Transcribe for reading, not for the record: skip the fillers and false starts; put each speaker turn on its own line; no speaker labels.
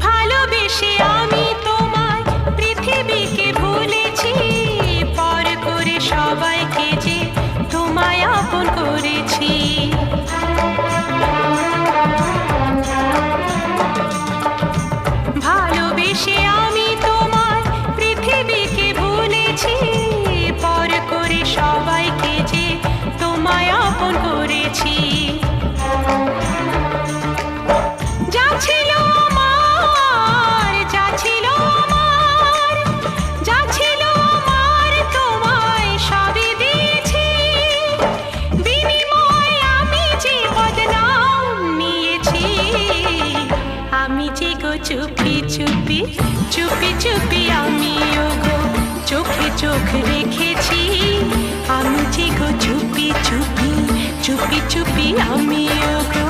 ভালোবেসে আমি তোমায় পৃথিবীকে ভুলেছি, পর করে সবাইকে যে তোমায় আপন করেছি। ভালোবেসে আমি তোমায় পৃথিবীকে ভুলেছি, পর করে সবাইকে যে তোমায় আপন করেছি। যা ছিল আমার, যা ছিল আমার, যা ছিল আমার তোমায় সবই দিয়েছি। বিনিময়ে আমি যে বদনাম নিয়েছি, আমি যে গো চুপি চুপি চুপি চুপি আমিও গো চোখে চোখ রেখেছি। আমি যে গো চুপি চুপি চুপি চুপি আমিও গো।